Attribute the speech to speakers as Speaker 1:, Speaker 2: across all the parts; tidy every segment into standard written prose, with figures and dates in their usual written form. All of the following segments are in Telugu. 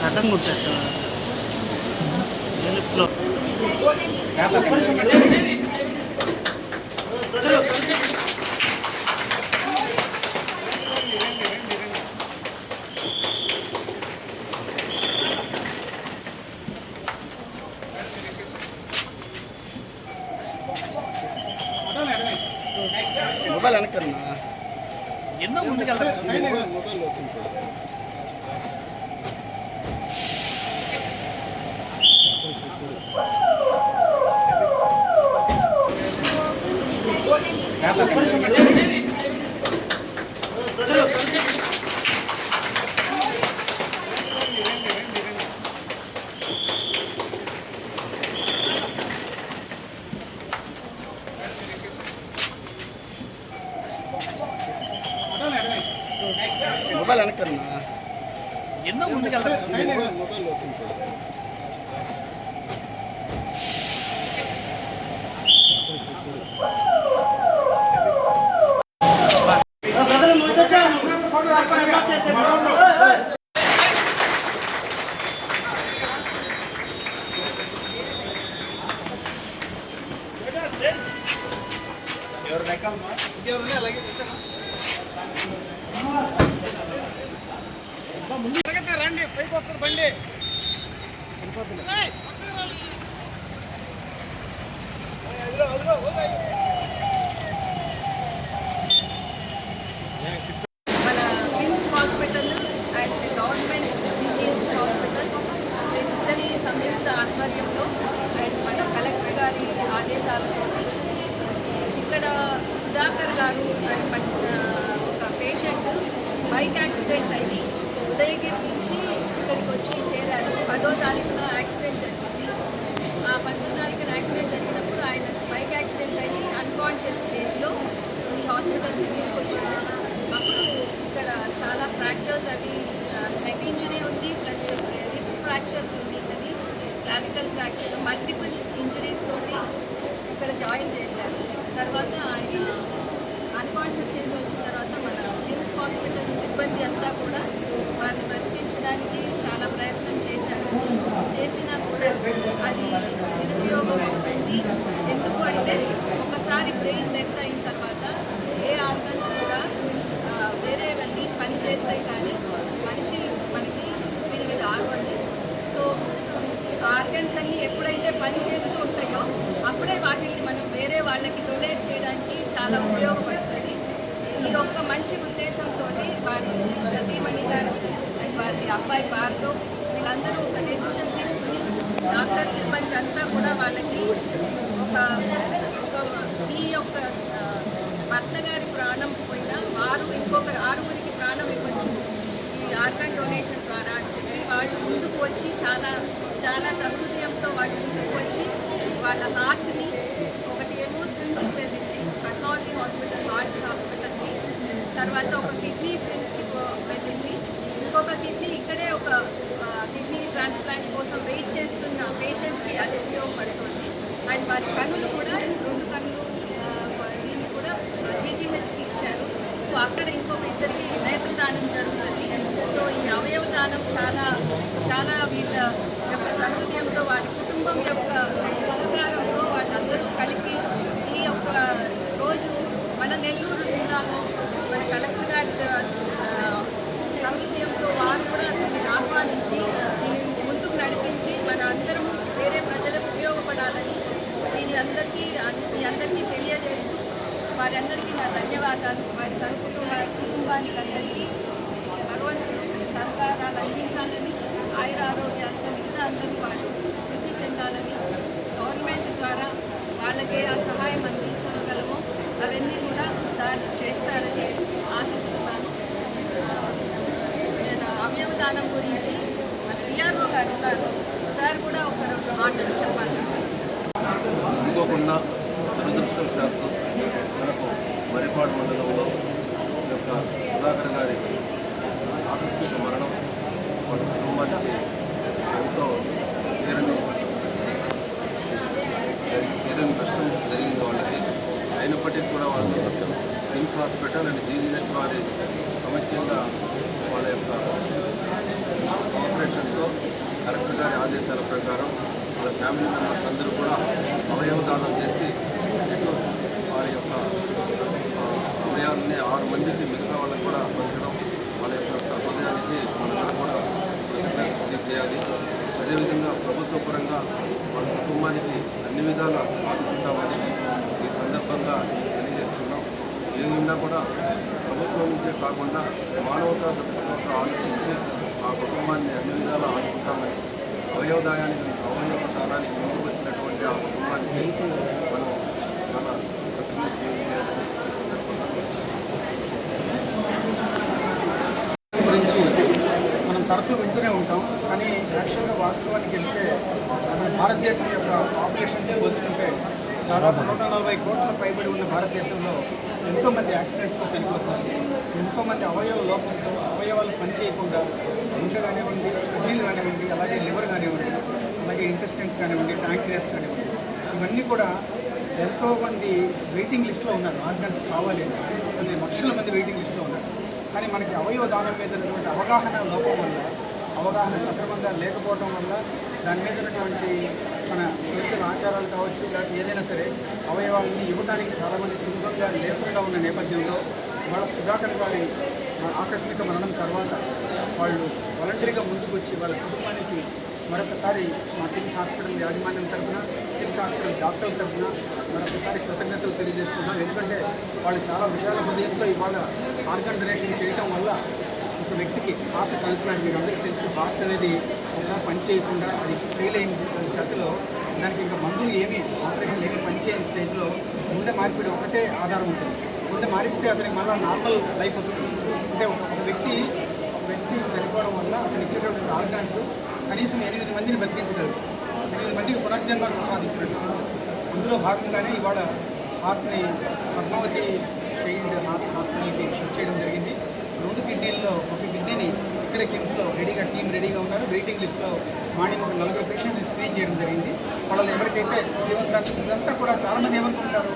Speaker 1: అడ్డం కొట్టేస్తా
Speaker 2: మొబైల్ వెనకన్నా
Speaker 1: ఎన్నో ముందుకెళ్తారు.
Speaker 2: మొబైల్ వెనకన్నా
Speaker 1: ఎన్నో ముందుకెళ్తారు.
Speaker 2: రండి పైకి వస్తారు బండి
Speaker 3: మన KIMS hospital and government GGH hospital ఇద్దరి సంయుక్త ఆధ్వర్యంలో అండ్ మన కలెక్టర్ గారి ఆదేశాలతో ఇక్కడ సుధాకర్ గారు అండ్ ఒక పేషెంట్ బైక్ యాక్సిడెంట్ అయ్యి ఉదయగిరి నుంచి ఇక్కడికి వచ్చి చేరారు. 10వ తారీఖున యాక్సిడెంట్ జరిగింది. ఆ 10వ తారీఖున యాక్సిడెంట్ జరిగినప్పుడు ఆయన బైక్ యాక్సిడెంట్ అయ్యి అన్కాన్షియస్ స్టేజ్లో ఈ హాస్పిటల్కి తీసుకొచ్చారు. అప్పుడు ఇక్కడ చాలా ఫ్రాక్చర్స్ అవి హెడ్ ఇంజరీ ఉంది, ప్లస్ రిబ్స్ ఫ్రాక్చర్స్ ఉంది, అది క్లావికల్ ఫ్రాక్చర్, మల్టిపుల్ ఇంజరీస్ తోటి ఇక్కడ జాయిన్ చేశారు. తర్వాత ఆయన అన్కాన్షియస్ స్టేజ్ వచ్చిన తర్వాత మన కిమ్స్ హాస్పిటల్ సిబ్బంది అంతా కూడా వారిని బ్రతికించడానికి చాలా ప్రయత్నం చేశారు. చేసినా కూడా అది నిరుపయోగం అవుతుంది. ఎందుకు అంటే ఒకసారి బ్రెయిన్ డెత్ అయిన తర్వాత ఏ ఆర్గన్స్ కూడా వేరేవన్నీ పని చేస్తాయి, కానీ మనిషి మనకి తిరిగి రాదు అని. సో ఆర్గన్స్ అన్నీ ఎప్పుడైతే పని చేస్తూ ఉంటాయో అప్పుడే వాటిని మనం వేరే వాళ్ళకి డొనేట్ చేయడానికి చాలా ఉపయోగపడుతుంది. ఈ యొక్క మంచి ఉద్దేశంతో వారి సతీమణి గారు అండ్ వారి అబ్బాయి భార్గవ్ వీళ్ళందరూ ఒక డెసిషన్ తీసుకుని డాక్టర్ సిబ్బంది అంతా కూడా వాళ్ళకి ఒక ఈ యొక్క భర్త గారి ప్రాణం పోయినా వారు ఇంకొక 6గురికి ప్రాణం ఇవ్వచ్చు ఈ ఆర్గన్ డొనేషన్ ద్వారా అని చెప్పి వాళ్ళు ముందుకు వచ్చి చాలా చాలా సహృదయంతో వాళ్ళు ముందుకు వచ్చి వాళ్ళ హార్ట్ని ఒకటి ఏమో స్విమ్స్కి వెళ్ళింది, పద్మావతి హాస్పిటల్ హార్ట్ హాస్పిటల్కి, తర్వాత ఒక కిడ్నీ స్విమ్స్కి వెళ్ళింది, ఇంకొక కిడ్నీ ఇక్కడే ఒక కిడ్నీ ట్రాన్స్ప్లాంట్ కోసం వెయిట్ చేస్తున్న పేషెంట్కి అది ఉపయోగపడుతుంది. అండ్ వారి కన్నులు కూడా 2 కన్నులు దీన్ని కూడా జీజీహెచ్కి ఇచ్చారు. సో అక్కడ ఇంకొక ఇద్దరికి నేత్రదానం జరుగుతుంది. సో ఈ అవయవ దానం చాలా చాలా వీళ్ళ యొక్క సహృదయంతో వారి కుటుంబం యొక్క సహకారంతో వాళ్ళందరూ కలిపి ఈ యొక్క రోజు చేస్తున్నామో మన కలెక్టర్ గారి సంహితంతో వారు కూడా దీన్ని ఆహ్వానించి దీన్ని ముందుకు నడిపించి మన అందరము వేరే ప్రజలకు ఉపయోగపడాలని దీని అందరికీ తెలియజేస్తూ వారందరికీ నా ధన్యవాదాలు. వారి కుటుంబానికి అందరికీ భగవంతుడు సహకారాలు అందించాలని, ఆయురారోగ్యాలతో మిగతా అందరూ వాళ్ళు వృద్ధి చెందాలని, గవర్నమెంట్ ద్వారా వాళ్ళకే ఆ సహాయం అందించగలమో అవన్నీ కూడా సార్ చేస్తారని ఆశిస్తున్నాను. నేను అవయవదానం గురించి మన పిఆర్ఓ గారు ఉన్నారు, సార్ కూడా ఒక రెండు మాటలు చెప్పాలి.
Speaker 4: అనుకోకుండా దురదృష్టవశాత్తు మనకు మరిపాడు మండలంలో ఈ యొక్క సుధాకర్ గారి ఆకస్మిక మరణం వాళ్ళ కుటుంబానికి ఎంతో తీరని నష్టం జరిగింది వాళ్ళకి. అయినప్పటికీ కూడా వాళ్ళు కిమ్స్ హాస్పిటల్ అండ్ జీజీహెచ్ వారి సమైక్యంగా వాళ్ళ యొక్క ఆపరేషన్తో కలెక్టర్ గారి ఆదేశాల ప్రకారం వాళ్ళ ఫ్యామిలీ మెంబర్స్ అందరూ కూడా అవయవదానం చేసి వారి యొక్క అవయవాలని 6 మందికి మిగతా వాళ్ళని కూడా పంచడం, వాళ్ళ యొక్క సహృదయానికి మనందరం కూడా తెలియజేయాలి. అదేవిధంగా ప్రభుత్వ పరంగా వాళ్ళ కుటుంబానికి అన్ని విధాలా ఆదుకుంటామని ఈ సందర్భంగా తెలియజేస్తున్నాం. ఏమైనా కూడా ప్రభుత్వం నుంచే కాకుండా మానవతా దృక్పథంతో ఆలోచించి ఆ కుటుంబాన్ని అన్ని విధాలా ఆదుకుంటామని అవయవదానానికి ముందుకు వచ్చినటువంటి ఆ కుటుంబానికి మనం మన ప్రతినిధి
Speaker 2: గురించి మనం తరచూ వింటూనే ఉంటాం. కానీ యాక్చువల్గా వాస్తవానికి వెళ్తే మన భారతదేశం యొక్క పాపులేషన్తో పోల్చుకుంటే దాదాపు 140 కోట్ల పైబడి ఉన్న భారతదేశంలో ఎంతోమంది యాక్సిడెంట్స్తో చనిపోతున్నారు. ఎంతోమంది అవయవ లోపంతో అవయవాలు పనిచేయకుండా గుండె కానివ్వండి, కిడ్నీలు కానివ్వండి, అలాగే లివర్ కానివ్వండి, అలాగే ఇంటెస్టైన్స్ కానివ్వండి, ప్యాంక్రియాస్ కానివ్వండి, ఇవన్నీ కూడా ఎంతోమంది వెయిటింగ్ లిస్ట్లో ఉన్నారు. ఆర్గన్స్ కావాలి కొన్ని లక్షల మంది వెయిటింగ్ లిస్ట్లో ఉన్నారు. కానీ మనకి అవయవ దానం మీద ఉన్నటువంటి అవగాహన లోపం వల్ల, అవగాహన సక్రమంగా లేకపోవడం వల్ల, దాని మీద ఉన్నటువంటి మన సోషల్ ఆచారాలు కావచ్చు, లేకపోతే ఏదైనా సరే అవయవాలని ఇవ్వడానికి చాలామంది సులభంగా లేకుండా ఉన్న నేపథ్యంలో వాళ్ళ సుధాకర్ గారి ఆకస్మిక మరణం తర్వాత వాళ్ళు వాలంటరీగా ముందుకు వచ్చి వాళ్ళ కుటుంబానికి మరొకసారి మా కిమ్స్ హాస్పిటల్ యాజమాన్యం తరఫున, కిమ్స్ హాస్పిటల్ డాక్టర్ల తరఫున మరొకసారి కృతజ్ఞతలు తెలియజేసుకున్నాం. ఎందుకంటే వాళ్ళు చాలా విశాల హృదయంతో ఇవాళ ఆర్గన్ డొనేషన్ చేయడం వల్ల ఒక వ్యక్తికి హార్ట్ ట్రాన్స్ప్లాంట్, మీకు అందరికీ తెలుసు, హార్ట్ అనేది ఒకసారి పనిచేయకుండా అది ఫెయిల్ అయిన దశలో దానికి ఇంకా మందులు ఏమీ ఆపరేషన్ ఏమీ పనిచేయని స్టేజ్లో గుండె మార్పిడి ఒకటే ఆధారం ఉంటుంది. గుండె మారిస్తే అతనికి మళ్ళీ నార్మల్ లైఫ్ వస్తుంది. అంటే ఒక వ్యక్తి చనిపోవడం వల్ల అతను ఇచ్చేటటువంటి ఆర్గాన్స్ కనీసం 8 మందిని బతికించగలరు, 8 మందికి పునర్జన్మ సాధించినట్టు. అందులో భాగంగానే ఇవాళ హార్ట్ని పద్మావతి చైల్డ్ హార్ట్ హాస్పిటల్కి షిఫ్ట్ చేయడం జరిగింది. 2 కిడ్నీల్లో ఒక కిడ్నీని ఇక్కడ కిమ్స్లో టీం రెడీగా ఉన్నారు. వెయిటింగ్ లిస్ట్లో మార్నింగ్ ఒక 4 పేషెంట్ని స్క్రీన్ చేయడం జరిగింది. వాళ్ళు ఎవరికైతే జీవనదానం, ఇదంతా కూడా చాలామంది ఏమనుకుంటారు,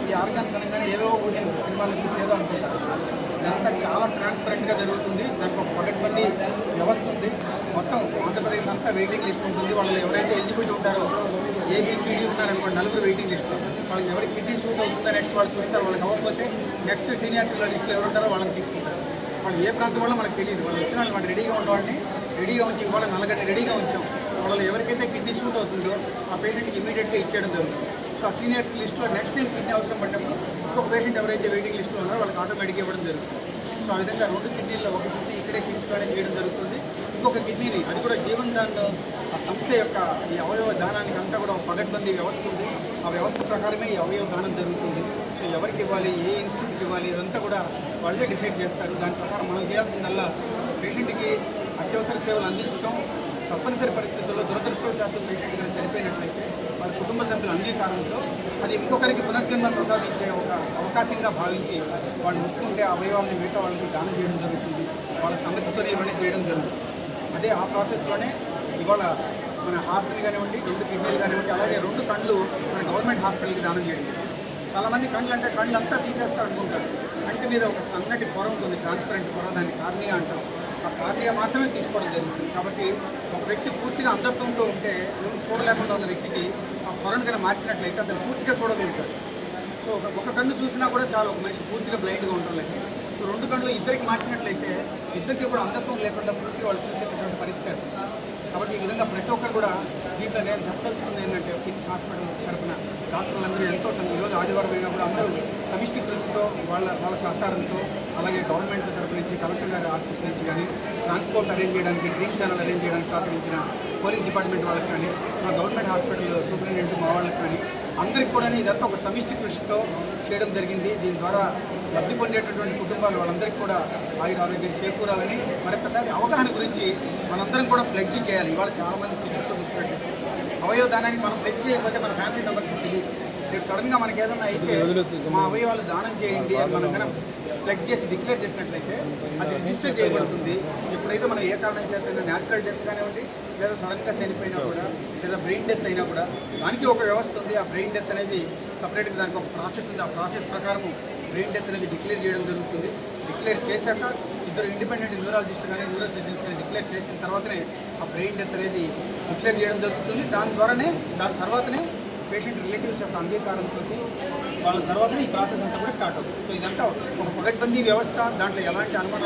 Speaker 2: ఈ ఆర్గాన్స్ అనగానే ఏదో సినిమాలు చూసి ఏదో అనుకుంటారు. ఇదంతా చాలా ట్రాన్స్పరెంట్గా జరుగుతుంది. దానికి ఒక పగడ్బందీ వ్యవస్థ ఉంది. మొత్తం ఆంధ్రప్రదేశ్ అంతా వెయిటింగ్ లిస్ట్ ఉంటుంది. వాళ్ళు ఎవరైతే ఎలిజిబిలిటీ ఉంటారో, ఏబిసిడి ఉన్నారనుకోండి, 4 వెయిటింగ్ లిస్ట్, వాళ్ళకి ఎవరికి కిడ్నీ షూట్ అవుతుందో నెక్స్ట్ వాళ్ళు చూస్తారు. వాళ్ళకి అవ్వకపోతే నెక్స్ట్ సీనియారిటీలో లిస్టులో ఎవరు ఉంటారో వాళ్ళని తీసుకుంటారు. వాళ్ళు ఏ ప్రాంతం వల్ల మనకు తెలియదు. వాళ్ళు వచ్చిన వాళ్ళు మనం రెడీగా ఉండవాడిని రెడీగా ఉంచి ఇవాళ 4 రెడీగా ఉంచాం. వాళ్ళు ఎవరికైతే కిడ్నీ షూట్ అవుతుందో ఆ పేషెంట్కి ఇమీడియట్గా ఇచ్చేయడం జరుగుతుంది. సో ఆ సీనియర్ లిస్ట్లో నెక్స్ట్ టైం కిడ్నీ అవసరం పడినప్పుడు ఇంకొక పేషెంట్ ఎవరైతే వెయిటింగ్ లిస్ట్లో ఉన్నారో వాళ్ళకి ఆటోమేటిక్గా ఇవ్వడం జరుగుతుంది. సో ఆ విధంగా 2 కిడ్నీల్లో ఒక కిడ్నీ ఇక్కడే కిమ్స్లోనే చేయడం జరుగుతుంది. ఇంకొక కిడ్నీని అది కూడా జీవన్దాన్ ఆ సంస్థ యొక్క ఈ అవయవ దానానికి అంతా కూడా ఒక పగడ్బందీ వ్యవస్థ ఉంది. ఆ వ్యవస్థ ప్రకారమే ఈ అవయవ దానం జరుగుతుంది. సో ఎవరికి ఇవ్వాలి, ఏ ఇన్స్టిట్యూట్కి ఇవ్వాలి, ఇదంతా కూడా వాళ్ళే డిసైడ్ చేస్తారు. దాని ప్రకారం మనం చేయాల్సిందల్లా పేషెంట్కి అత్యవసర సేవలు అందించడం, తప్పనిసరి పరిస్థితుల్లో దురదృష్టవశాత్తు పేషెంట్ గారు చనిపోయినట్లయితే వారి కుటుంబ సభ్యుల అంగీకారంతో అది ఇంకొకరికి పునర్జన్మ ప్రసాదించే ఒక అవకాశంగా భావించి వాళ్ళు ముట్టుకుంటే అవయవాలను మిగతా వాళ్ళకి దానం చేయడం జరుగుతుంది. వాళ్ళ సమ్మతితోనే ఇవన్నీ చేయడం జరుగుతుంది. అదే ఆ ప్రాసెస్లోనే ఇవాళ మన హార్ట్ని కానివ్వండి, 2 కిడ్నీలు కానివ్వండి, అలాగే 2 కళ్ళు మన గవర్నమెంట్ హాస్పిటల్కి దానం చేయడం. చాలామంది కళ్ళు అంటే కళ్ళు అంతా తీసేస్తారు అనుకుంటారు. కంటి మీద ఒక సన్నటి పొర ఉంటుంది, ట్రాన్స్పరెంట్ పొర, దాన్ని కార్నియా అంటారు. ఆ కార్నియా మాత్రమే తీసుకోవడం జరుగుతుంది. కాబట్టి ఒక వ్యక్తి పూర్తిగా అంధత్వంతో ఉంటే చూడలేకుండా ఉన్న వ్యక్తికి ఆ పొరను కనుక మార్చినట్లయితే అతను పూర్తిగా చూడగలుగుతాడు. సో ఒక కన్ను చూసినా కూడా చాలా ఒక మనిషి పూర్తిగా బ్లైండ్గా ఉండడం లేదు. సో 2 కళ్ళు ఇద్దరికి మార్చినట్లయితే ఇద్దరికి కూడా అంధత్వం లేకుండా పూర్తిగా వాళ్ళు చూసేటటువంటి పరిస్థితి. కాబట్టి ఈ విధంగా ప్రతి ఒక్కరు కూడా దీంట్లో నేను చెప్పదలుచుకుంది ఏంటంటే కిమ్స్ హాస్పిటల్ తరఫున డాక్టర్లందరూ ఎంతో ఈరోజు ఆదివారం అయినా కూడా అందరూ సమిష్టి కృషితో వాళ్ళ సహకారంతో, అలాగే గవర్నమెంట్ తరఫు నుంచి కలెక్టర్ గారి ఆఫీస్ నుంచి కానీ ట్రాన్స్పోర్ట్ అరేంజ్ చేయడానికి, గ్రీన్ ఛానల్ అరేంజ్ చేయడానికి సహకరించిన పోలీస్ డిపార్ట్మెంట్ వాళ్ళకి కానీ, మా గవర్నమెంట్ హాస్పిటల్ సూపరింటెండెంట్ మా వాళ్ళకి కానీ అందరికీ కూడా ఇదంతా ఒక సమిష్టి కృషితో చేయడం జరిగింది. దీని ద్వారా లబ్ధి పొందేటటువంటి కుటుంబాలు వాళ్ళందరికీ కూడా ఆరోగ్యం చేకూరాలని మరొకసారి అవగాహన గురించి మనందరం కూడా ప్లెడ్జ్ చేయాలి. ఇవాళ చాలామంది సిటీస్లో చూసినట్టు అవయవదానానికి మనం ప్లెడ్జ్ చేయకపోతే మన ఫ్యామిలీ మెంబర్స్ తెలియదు. రేపు సడన్గా మనకి ఏదైనా అయితే మా అవయవాలు దానం చేయండి అని మనం కనుక ప్లెడ్జ్ చేసి డిక్లేర్ చేసినట్లయితే అది రిజిస్టర్ చేయబడుతుంది. ఎప్పుడైతే మనం ఏ కారణం చేత న్యాచురల్ డెత్ కానివ్వండి, లేదా సడన్గా చనిపోయినా కూడా, లేదా బ్రెయిన్ డెత్ అయినా కూడా దానికి ఒక వ్యవస్థ ఉంది. ఆ బ్రెయిన్ డెత్ అనేది సపరేట్గా దానికి ఒక ప్రాసెస్ ఉంది. ఆ ప్రాసెస్ ప్రకారం బ్రెయిన్ డెత్ అనేది డిక్లేర్ చేయడం జరుగుతుంది. డిక్లేర్ చేశాక ఇద్దరు ఇండిపెండెంట్ న్యూరాలజిస్టులు కానీ న్యూరో సర్జన్స్ కానీ డిక్లేర్ చేసిన తర్వాతనే ఆ బ్రెయిన్ డెత్ అనేది డిక్లేర్ చేయడం జరుగుతుంది. దాని తర్వాతనే పేషెంట్ రిలేటివ్స్ యొక్క అంగీకారంతో వాళ్ళ తర్వాతనే ఈ ప్రాసెస్ అంతా కూడా స్టార్ట్ అవుతుంది. సో ఇదంతా ఒక పగడ్బందీ వ్యవస్థ. దాంట్లో ఎలాంటి అనుమానాలు